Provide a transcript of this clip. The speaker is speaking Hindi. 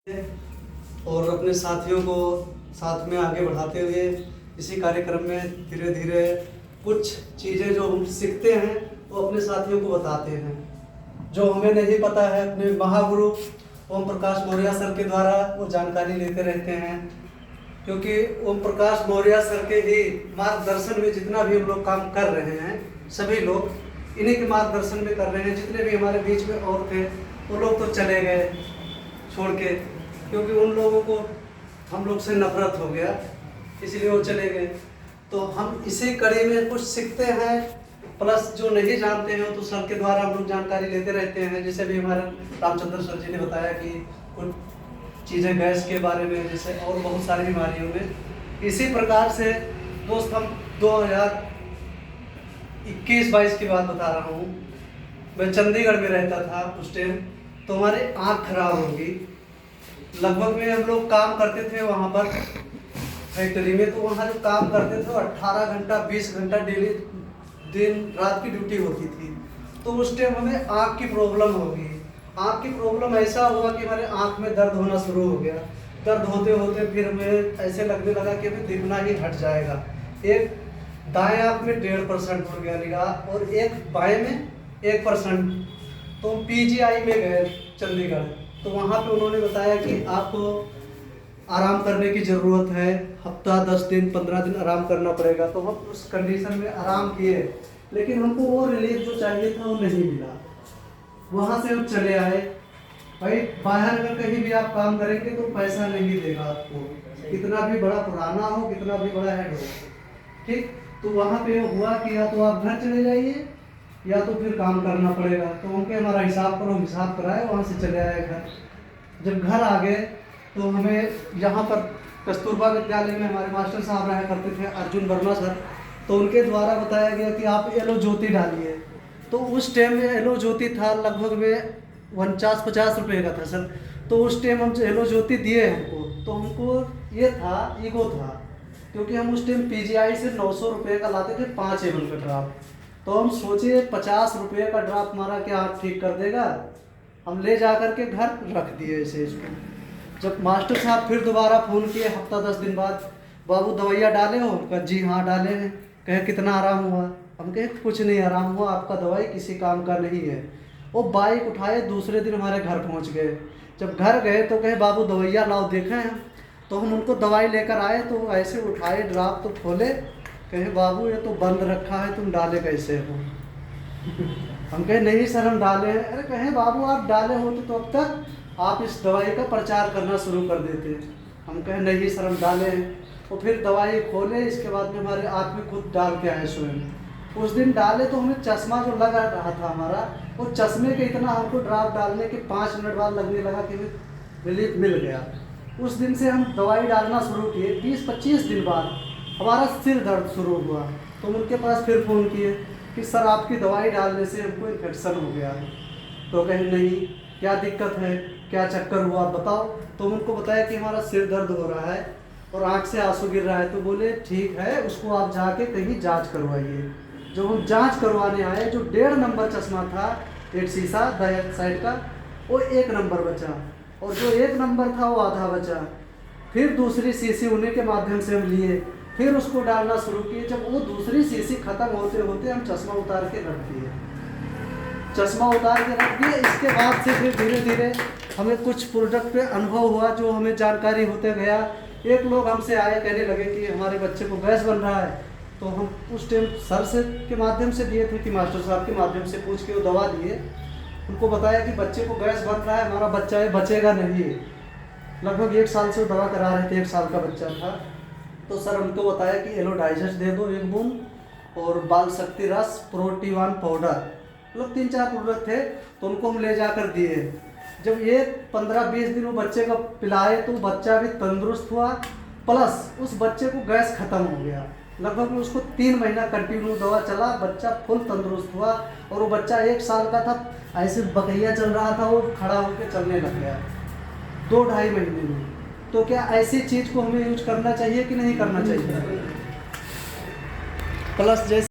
और अपने साथियों को साथ में आगे बढ़ाते हुए इसी कार्यक्रम में धीरे धीरे कुछ चीज़ें जो हम सीखते हैं वो अपने साथियों को बताते हैं। जो हमें नहीं पता है अपने महागुरु ओम प्रकाश मौर्य सर के द्वारा वो जानकारी लेते रहते हैं, क्योंकि ओम प्रकाश मौर्य सर के ही मार्गदर्शन में जितना भी हम लोग काम कर रहे हैं सभी लोग इन्हीं के मार्गदर्शन में कर रहे हैं। जितने भी हमारे बीच में और थे वो लोग तो चले गए छोड़ के, क्योंकि उन लोगों को हम लोग से नफरत हो गया इसलिए वो चले गए। तो हम इसी कड़ी में कुछ सीखते हैं, प्लस जो नहीं जानते हैं तो सर के द्वारा हम लोग जानकारी लेते रहते हैं। जैसे भी हमारे रामचंद्र सर जी ने बताया कि कुछ चीज़ें गैस के बारे में, जैसे और बहुत सारी बीमारियों में। इसी प्रकार से दोस्त हम 2021-22 की बात बता रहा हूँ। मैं चंडीगढ़ में रहता था उस टाइम, तो हमारी आँख खराब होगी। लगभग में हम लोग काम करते थे वहाँ पर फैक्ट्री में, तो वहाँ जो काम करते थे 18 घंटा 20 घंटा डेली दिन रात की ड्यूटी होती थी। तो उस टाइम हमें आँख की प्रॉब्लम होगी। आँख की प्रॉब्लम ऐसा हुआ कि हमारे आँख में दर्द होना शुरू हो गया। दर्द होते होते फिर हमें ऐसे लगने लगा कि हमें दिखना ही हट जाएगा। एक दाएं आँख में 1.5% हो गया निगाह और एक बाएं में 1%। तो PGI में गए चंडीगढ़, तो वहाँ पे उन्होंने बताया कि आपको आराम करने की ज़रूरत है, हफ्ता 10 दिन 15 दिन आराम करना पड़ेगा। तो हम उस कंडीशन में आराम किए, लेकिन हमको वो रिलीफ जो चाहिए था वो नहीं मिला। वहाँ से हम चले आए। भाई बाहर अगर कहीं भी आप काम करेंगे तो पैसा नहीं देगा आपको, कितना भी बड़ा पुराना हो, कितना भी बड़ा हेड हो, ठीक। तो वहाँ पे हुआ कि या तो आप घर चले जाइए या तो फिर काम करना पड़ेगा। तो उनके हमारा हिसाब करो, हिसाब कराए, वहाँ से चले आए घर। जब घर आ गए तो हमें यहाँ पर कस्तूरबा विद्यालय में हमारे मास्टर साहब रहा करते थे, अर्जुन वर्मा सर, तो उनके द्वारा बताया गया कि आप एलो ज्योति डालिए। तो उस टाइम में एलो ज्योति था लगभग में 49-50 रुपये का था सर। तो उस टाइम हम एलो ज्योति दिए हमको, तो हमको ये था, ईगो था, क्योंकि हम उस टाइम PGI से 900 रुपये का लाते थे 5 ml का ड्राप। तो हम सोचे 50 रुपये का ड्राप हमारा क्या आप ठीक कर देगा। हम ले जा कर के घर रख दिए ऐसे इसको। जब मास्टर साहब फिर दोबारा फ़ोन किए हफ्ता 10 दिन बाद, बाबू दवाइयाँ डाले हो? उनका जी हाँ डाले हैं। कहे कितना आराम हुआ? हम कहे कुछ नहीं आराम हुआ, आपका दवाई किसी काम का नहीं है। वो बाइक उठाए दूसरे दिन हमारे घर पहुंच गए। जब घर गए तो कहे बाबू दवाइयाँ लाओ देखें हैं। तो हम उनको दवाई लेकर आए, तो ऐसे उठाए ड्राप तो खोले, कहे बाबू ये तो बंद रखा है, तुम डाले कैसे हो? हम कहे नहीं सर हम डाले हैं। अरे कहे बाबू आप डाले होते तो अब तक आप इस दवाई का प्रचार करना शुरू कर देते। हम कहे नहीं सर हम डाले हैं। तो फिर दवाई खोले, इसके बाद में हमारे आँख में खुद डाल के आए स्वयं। उस दिन डाले तो हमें चश्मा जो लगा रहा था हमारा, वो चश्मे के इतना हमको ड्राप डालने के 5 मिनट बाद लगने लगा कि हमें रिलीफ मिल गया। उस दिन से हम दवाई डालना शुरू किए। 20-25 दिन बाद हमारा सिर दर्द शुरू हुआ, तो उनके पास फिर फ़ोन किए कि सर आपकी दवाई डालने से हमको इन्फेक्शन हो गया है। तो कहे नहीं क्या दिक्कत है, क्या चक्कर हुआ आप बताओ। तो उनको बताया कि हमारा सिर दर्द हो रहा है और आँख से आंसू गिर रहा है। तो बोले ठीक है, उसको आप जाके कहीं जांच करवाइए। जब हम जांच करवाने आए, जो 1.5 नंबर चश्मा था, एक शीशा दाएं साइड का, वो 1 नंबर बचा, और जो 1 नंबर था वो आधा बचा। फिर दूसरी शीशी उन्हीं के माध्यम से हम लिए, फिर उसको डालना शुरू किए। जब वो दूसरी शीशी खत्म होते होते हम चश्मा उतार के रख दिए। चश्मा उतार के रख दिए, इसके बाद से फिर धीरे धीरे हमें कुछ प्रोडक्ट पे अनुभव हुआ, जो हमें जानकारी होते गया। एक लोग हमसे आए, कहने लगे कि हमारे बच्चे को गैस बन रहा है। तो हम उस टाइम सर से के माध्यम से दिए थे कि मास्टर साहब के माध्यम से पूछ के वो दवा दिए। उनको बताया कि बच्चे को गैस बन रहा है, हमारा बच्चा है बचेगा नहीं। लगभग 1 साल से वो दवा करा रहे थे, 1 साल का बच्चा था। तो सर उनको बताया कि एलो डाइजेस्ट दे दो 1 बूंद, और बाल शक्ति रस, प्रोटीवान पाउडर, मतलब 3-4 प्रोडक्ट थे। तो उनको हम ले जाकर दिए। जब ये 15-20 दिन वो बच्चे को पिलाए तो बच्चा भी तंदुरुस्त हुआ, प्लस उस बच्चे को गैस ख़त्म हो गया। लगभग उसको 3 महीना कंटिन्यू दवा चला, बच्चा फुल तंदुरुस्त हुआ। और वो बच्चा 1 साल का था, ऐसे बकैया चल रहा था, वो खड़ा होकर चलने लग गया 2-2.5 महीने में। तो क्या ऐसी चीज़ को हमें यूज करना चाहिए कि नहीं करना चाहिए? प्लस जैसे